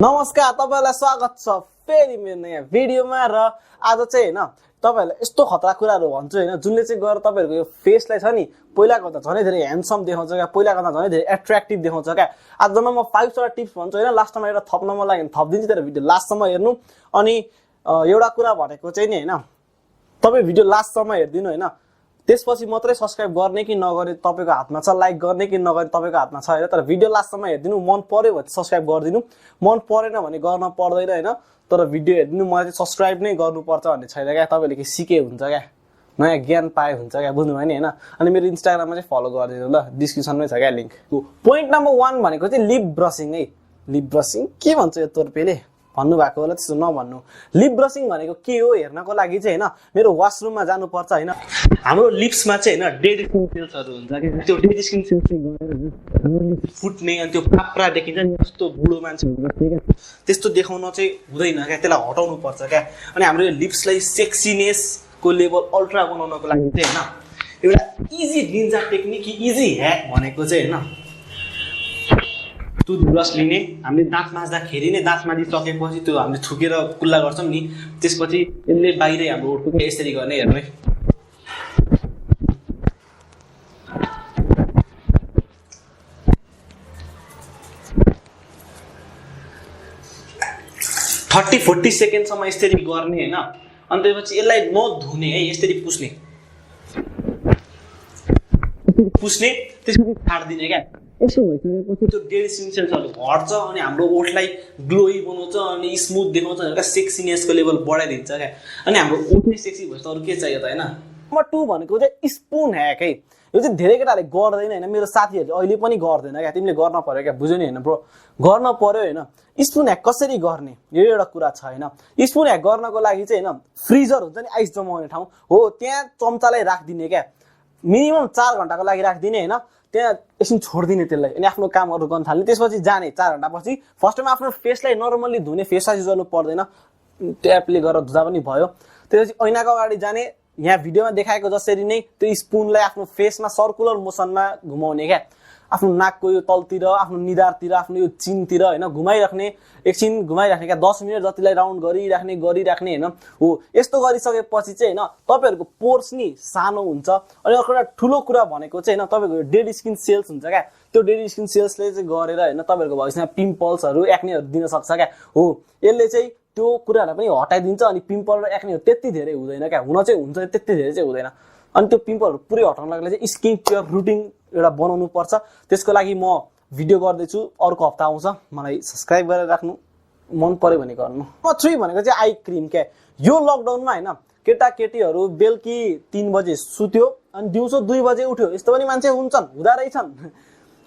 नमस्कार तपाईहरुलाई स्वागत छ फेरि मेरो नयाँ भिडियोमा र आज चाहिँ हैन तपाईहरुलाई यस्तो खतरा कुराहरु भन्छु हैन जुनले चाहिँ गएर तपाईहरुको यो फेसलाई छ नि पहिलाको भन्दा झनै धेरै ह्यान्डसम देखाउँछ क्या पहिलाको भन्दा झनै धेरै एट्र्याक्टिभ देखाउँछ क्या आज जम्मा म 5 वटा टिप्स भन्छु हैन लास्टमा एउटा थप्न मन लाग्यो भने थप्दिन्छु तर भिडियो लास्टसम्म हेर्नु अनि एउटा कुरा भनेको चाहिँ नि हैन तपाई भिडियो लास्टसम्म हेर्दिनु हैन त्यसपछि मात्रै सब्स्क्राइब गर्ने कि नगर्ने तपाईको हातमा छ लाइक गर्ने कि नगर्ने तपाईको हातमा छ हैन तर भिडियो लास्टसम्म हेर्दिनु मन पर्यो भने सब्स्क्राइब गर्दिनु मन परेन भने गर्न पर्दैन हैन तर भिडियो हेर्दिनु मलाई चाहिँ सब्स्क्राइब नै गर्नुपर्छ भन्ने छैन क्या तपाईले के सिके हुन्छ क्या नयाँ ज्ञान पाए हुन्छ क्या बुझ्नु भयो नि हैन अनि मेरो इन्स्टाग्राममा चाहिँ फलो गरिदिनु ल डिस्क्रिप्सनमै छ क्या लिंक पोइन्ट नम्बर 1 भनेको चाहिँ लिप ब्रशिङ है लिप ब्रशिङ के भन्छ यो तोर्पेले भन्नु भएको होला त्यसो नभन्नु लिप ब्रशिङ भनेको के हो हेर्नको लागि चाहिँ हैन मेरो वाशरुममा जानु पर्छ हैन हाम्रो लिप्समा चाहिँ हैन डेड स्किन सेल्सहरु हुन्छ के त्यो डेड स्किन सेल्स चाहिँ गएर हाम्रो लिप्स फुट्ने अनि त्यो पाप्रा देखिन्छ नि जस्तो बुढो मान्छेहरु जस्तै के त्यस्तो देखाउन चाहिँ हुँदैन क्या त्यसलाई हटाउनु पर्छ क्या अनि हाम्रो यो लिप्सलाई सेक्सीनेस को लेभल अल्ट्रा बनाउनको लागि चाहिँ हैन एउटा easy Ninja technique easy hack भनेको चाहिँ हैन टुथब्रस लिने हामीले दाँत माझ्दाखेरि नै दाँत माझिसकेपछि त्यो हामीले थुकेर कुल्ला गर्छौं नि त्यसपछि यसले बाहिरै हाम्रो ओठको यसरी गर्ने हेर्नु है 30-40 सेकेन्डसम्म यसरी गर्ने हैन अनि त्यसपछि यसलाई नधुने है यसरी पुस्ने त्यसपछि छाड्दिने क्या यसो भइसकेपछि त्यो डेड स्किन सेल्सहरु हट्छ अनि हाम्रो ओठलाई ग्लोई बनाउँछ अनि स्मुथ देखाउँछ हैन सेक्सीनेसको लेभल बढाइदिन्छ क्या अनि हाम्रो ओठ नै सेक्सी भएछ अरु के चाहियो त हैन नम्बर 2 भनेको चाहिँ स्पुन ह्याक है यो चाहिँ धेरै केटाले गर्दैन हैन मेरो साथीहरुले अहिले पनि गर्दैन क्या तिमीले गर्न पर्यो क्या बुझ्यौ नि हैन ब्रो गर्न पर्यो हैन स्पुन ह्याक कसरी गर्ने यो एउटा कुरा छ हैन स्पुन ह्याक गर्नको लागि चाहिँ हैन फ्रिजर हुन्छ नि आइस जमाउने ठाउँ हो त्यहाँ चम्चालाई राख्दिने क्या मिनिमम 4 घण्टाको लागि राख्दिने हैन त्यहाँ एकछिन छोड्दिने त्यसलाई अनि आफ्नो कामहरु गर्न थाल्ने त्यसपछि जाने 4 घण्टा पछि फर्स्टमा आफ्नो फेसलाई नर्मली धुने फेस वाश युज गर्नु पर्दैन ट्यापले गरेर धुदा पनि भयो त्यसपछि ऐनाको अगाडि जाने यहाँ भिडियोमा देखाएको जसरी नै त्यो स्पुनलाई आफ्नो फेसमा सर्कुलर मोसनमा घुमाउने क्या आफ्नो नाकको यो तलतिर आफ्नो निधारतिर आफ्नो यो चिनतिर हैन घुमाइराख्ने एकछिन घुमाइराख्ने क्या 10 मिनेट जतिलाई राउन्ड गरिराख्ने हैन हो यस्तो गरिसकेपछि चाहिँ हैन तपाईहरुको पोर्स नि सानो हुन्छ अनि अर्को एउटा ठुलो कुरा भनेको चाहिँ हैन तपाईहरुको डेड स्किन सेल्स हुन्छ क्या त्यो डेड स्किन सेल्सले चाहिँ गरेर हैन तपाईहरुको भविष्यमा पिम्पल्सहरु एक्नेहरु दिन सक्छ क्या हो यसले चाहिँ त्यो कुराहरुलाई पनि हटाइदिन्छ अनि पिम्पल र एक्नेहरु त्यति धेरै हुँदैन क्या हुन चाहिँ हुन्छ त्यति धेरै चाहिँ हुँदैन अनि त्यो पिम्पलहरु पुरै हटाउनको लागि चाहिँ स्किन केयर रुटिन एउटा बनाउनु पर्छ त्यसको लागि म भिडियो गर्दै छु अर्को हप्ता आउँछ मलाई सब्स्क्राइब गरेर राख्नु मन पर्यो भने गर्नु नम्बर 3 भनेको चाहिँ आई क्रीम के यो लकडाउनमा हैन केटाकेटीहरु बेलुकी 3 बजे सुत्यो अनि दिउँसो 2 बजे उठ्यो यस्तो पनि मान्छे हुन्छन् हुँदा रहेछन्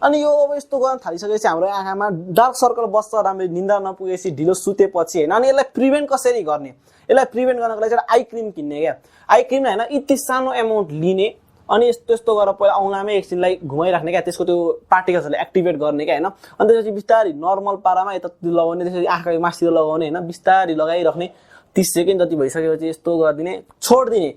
अनि यो अब यस्तो गर्न थालिसकेपछि हाम्रो आँखामा डार्क सर्कल बस्छ राम्ररी निन्द्रा नपुगेपछि ढिलो सुतेपछि हैन अनि यसलाई प्रिभेन्ट कसरी गर्ने यसलाई प्रिभेन्ट गर्नको लागि चाहिँ आई क्रीम किन्ने क्या आई क्रीम हैन यति सानो अमाउन्ट लिने अनि यस्तो गरेर पहिला औँलामै एकछिनलाई घुमाइराख्ने क्या त्यसको त्यो पार्टिकल्सहरुले एक्टिभेट गर्ने क्या हैन अनि त्यसपछि बिस्तारै नर्मल पारामा यता लगाउने त्यसपछि आँखाको मास्तिर लगाउने हैन बिस्तारै लगाइराख्ने 30 सेकेन्ड जति भइसकेपछि यस्तो गर्दिने छोड्दिने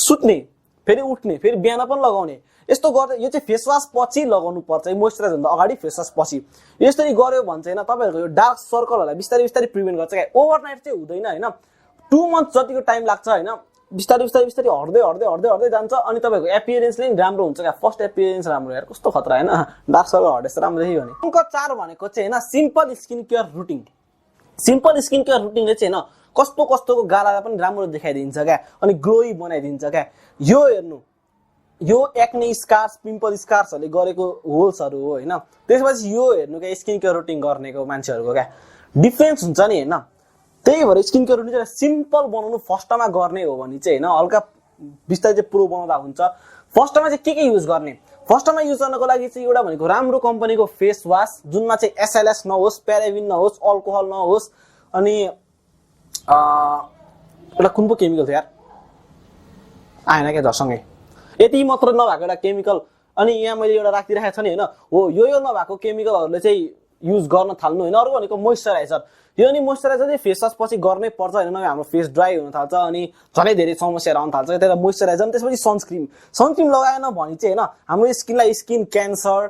सुत्ने फेरि उठ्ने फेरि बिहान पनि लगाउने यस्तो गर्दा यो चाहिँ फेस वाश पछि लगाउनु पर्छ मोइस्चराइजर भन्दा अगाडि फेस वाश पछि यसरी गर्यो भने चाहिँ हैन तपाईहरुको यो डार्क सर्कलहरुलाई बिस्तारै प्रिभेन्ट गर्छ क्या ओभरनाइट चाहिँ हुँदैन हैन 2 मन्थ जतिको टाइम लाग्छ हैन बिस्तारै हट्दै जान्छ अनि तपाईहरुको एपियरेन्सले नि राम्रो हुन्छ क्या फर्स्ट एपियरेन्स राम्रो यार कस्तो खतरा हैन डार्क सर्कल हटेछ राम्रो देखियो भने अंक 4 भनेको चाहिँ हैन simple skin care routine simple skin care रुटिनले चाहिँ हैन कस्तोको गालालाई पनि राम्रो देखाइदिन्छ क्या अनि ग्लोई बनाइदिन्छ क्या यो हेर्नु यो एक्ने स्कार्स पिम्पल स्कार्सहरुले गरेको होल्सहरु हो हैन त्यसपछि यो हेर्नु क्या स्किन केयर रुटिन गर्नेको मान्छेहरुको क्या डिफरेन्स हुन्छ नि हैन त्यही भएर स्किन केयर रुटिन चाहिँ सिम्पल बनाउनु फर्स्टमा गर्ने हो भने चाहिँ हैन हल्का बिस्तारै चाहिँ प्रो बनाउँदा हुन्छ फर्स्टमा चाहिँ के युज गर्ने फर्स्टमा युज गर्नको लागि चाहिँ एउटा भनेको राम्रो कम्पनीको फेस वाश जुनमा चाहिँ एसएलएस नहोस् प्याराबिन नहोस् अल्कोहल नहोस् अनि एउटा कुन पो केमिकल थियो यार आएन क्या झसँगै यति मात्र नभएको एउटा केमिकल अनि यहाँ मैले एउटा राखिराखेको छ नि हैन हो यो नभएको केमिकलहरुले चाहिँ युज गर्न थाल्नु हैन अरु भनेको मोइस्चराइजर यो नि मोइस्चराइजर चाहिँ फेस वाश पछि गर्नै पर्छ हैन नभए हाम्रो फेस ड्राई हुन थाल्छ अनि झनै धेरै समस्याहरु आउन थाल्छ त्यसले मोइस्चराइजर त्यसपछि सनस्क्रीन लगाएन भने चाहिँ हैन हाम्रो स्किनलाई स्किन क्यान्सर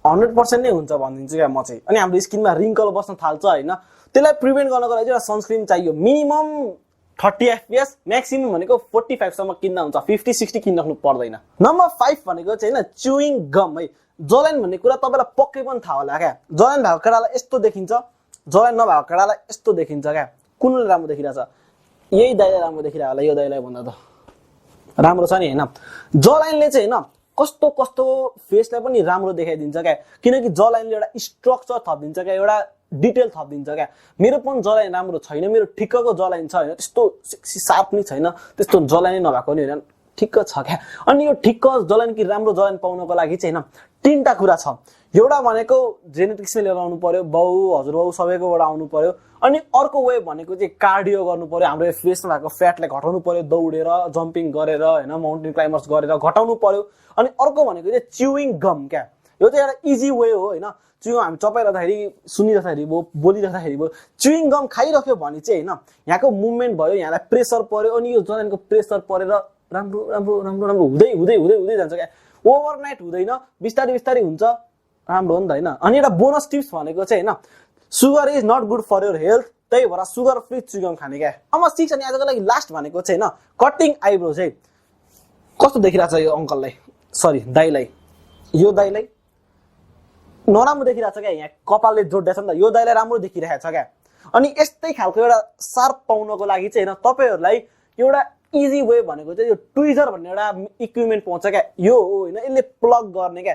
100% नै हुन्छ भनिदिन्छु क्या म चाहिँ। अनि हाम्रो स्किनमा रिङ्कल बस्न थाल्छ हैन, त्यसलाई प्रिभेन्ट गर्नको लागि एउटा सनस्क्रिन चाहियो। मिनिमम 30 fps, म्याक्सिमम भनेको 45 सम्म किन्दा हुन्छ, 50-60 किन्नु पर्दैन। नम्बर 5 भनेको चाहिँ हैन च्युइङ गम है। जलाइन भन्ने कुरा तपाईलाई पक्कै पनि थाहा होला क्या। जलाइन भएको केटालाई यस्तो देखिन्छ, जलाइन नभएको केटालाई यस्तो देखिन्छ क्या। कुनले राम्रो देखिरहेछ? यही दाइले राम्रो देखिरहेको होला, यो दाइलाई भन्दा त राम्रो छ नि हैन। जलाइनले चाहिँ हैन कस्तो कस्तो फेसलाई पनि राम्रो देखाइदिन्छ क्या, किनकि जलाइनले एउटा स्ट्रक्चर थपिदिन्छ क्या, एउटा डिटेल थपिदिन्छ क्या। मेरो पनि जलाइन राम्रो छैन, मेरो ठिक्कको जलाइन छ हैन, त्यस्तो सेक्सी सार्प नि छैन, त्यस्तो जलाइन नभएको नि हैन, ठिक्क छ क्या। अनि यो ठिक्क जलाइन कि राम्रो जलाइन पाउनको लागि चाहिँ हैन तीनटा कुरा छ। एउटा भनेको जेनेटिक्सले लिएर आउनु पर्यो, बाउ हजुरबाउ सबैकोबाट आउनु पर्यो। अनि अर्को वे भनेको चाहिँ कार्डियो गर्नु पर्यो, हाम्रो फेसमा भएको फ्याटलाई घटाउनु पर्यो, दौडेर जम्पिङ गरेर हैन, माउन्टेन क्लाइम्बर्स गरेर घटाउनु पर्यो। अनि अर्को भनेको चाहिँ च्युइङ गम क्या। यो चाहिँ एउटा इजी वे हो हैन। च्युइङ हामी चपाइराख्दाखेरि, सुनिराख्दाखेरि भयो, बोलिराख्दाखेरि भयो, च्युइङ गम खाइराख्यो भने चाहिँ हैन यहाँको मुभमेन्ट भयो, यहाँलाई प्रेसर पर्यो, अनि यो जलाइनको प्रेसर परेर राम्रो राम्रो राम्रो राम्रो हुँदै हुँदै हुँदै हुँदै जान्छ क्या। ओभरनाइट हुँदैन, बिस्तारै बिस्तारै हुन्छ, राम्रो हो नि त हैन। अनि एउटा बोनस टिप्स भनेको चाहिँ हैन sugar is not good for your health, त्यही भएर सुगर फ्री च्युइङ गम खाने क्या। नम्बर 6 अनि आजको लागि लास्ट भनेको चाहिँ हैन कटिङ आइब्रो चाहिँ। कस्तो देखिरहेछ यो अंकललाई, सरी दाइलाई, यो दाइलाई नराम्रो देखिरहेछ क्या। यहाँ कपालले जोड्दैछ नि त, यो दाइलाई राम्रो देखिरहेछ क्या। अनि यस्तै खालको एउटा सार्प पाउनको लागि चाहिँ हैन तपाईहरुलाई एउटा इजी वे भनेको चाहिँ यो ट्विजर भन्ने एउटा इक्विपमेन्ट पाउँछ क्या। यो हो हैन, यसले प्लग गर्ने क्या।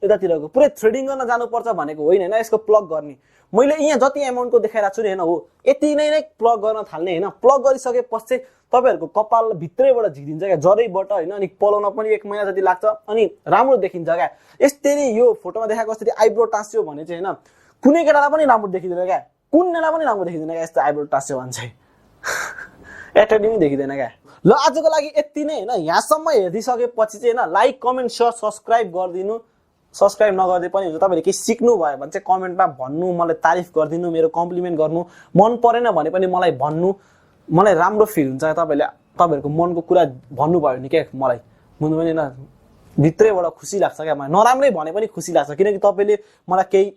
यतातिरको पुरै थ्रेडिङ गर्न जानुपर्छ भनेको होइन हैन, यसको प्लग गर्ने। मैले यहाँ जति अमाउन्टको देखाइरहेको छु नि हैन, हो यति नै प्लग गर्न थाल्ने हैन। प्लग गरिसकेपछि तपाईहरुको कपाल भित्रैबाट झिकिदिन्छ क्या, जरैबाट हैन। अनि पलाउन पनि 1 महिना जति लाग्छ, अनि राम्रो देखिन्छ क्या। यसरी यो फोटोमा देखाएको जस्तै आइब्रो टाँस्यो भने चाहिँ हैन कुनै केटालाई पनि राम्रो देखिदैन क्या, कुनैलाई पनि राम्रो देखिदैन क्या यस्तो आइब्रो टाँस्यो भने चाहिँ एट्र्याक्टिभ देखिदैन क्या। ल आजको लागि यति नै हैन। यहाँसम्म हेरिसकेपछि चाहिँ हैन लाइक, कमेन्ट, शेयर, सब्स्क्राइब गरिदिनु। सब्स्क्राइब नगर्दै पनि हुन्छ, तपाईले केही सिक्नु भयो भने चाहिँ कमेन्टमा भन्नु, मलाई तारिफ गरिदिनु, मेरो कम्प्लिमेन्ट गर्नु। मन परेन भने पनि मलाई भन्नु, मलाई राम्रो फिल हुन्छ तपाईले तपाईहरुको मनको कुरा भन्नुभयो नि के मलाई बुझ्नु पनि हैन, भित्रैबाट खुसी लाग्छ क्या। मलाई नराम्रै भने पनि खुसी लाग्छ, किनकि तपाईले मलाई केही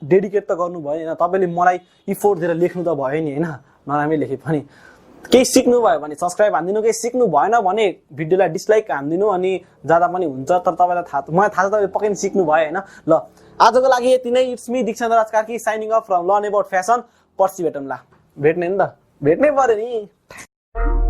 डेडिकेट त गर्नु भयो हैन, तपाईले मलाई इफोर्ट दिएर लेख्नु त भयो नि हैन, नराम्रै लेखे पनि। केही सिक्नु भयो भने सब्स्क्राइब हान्दिनु, केही सिक्नु भएन भने भिडियोलाई डिसलाइक हान्दिनु, अनि ज्यादा पनि हुन्छ। तर तपाईलाई थाहा, मलाई थाहा छ तपाईले पक्कै पनि सिक्नु भयो हैन। ल आजको लागि यति नै। It's me Dikshandra Rajkarki signing off from learn about fashion. पर्सि भेटौँला, भेट्ने नि त, भेट्नै पर्यो नि।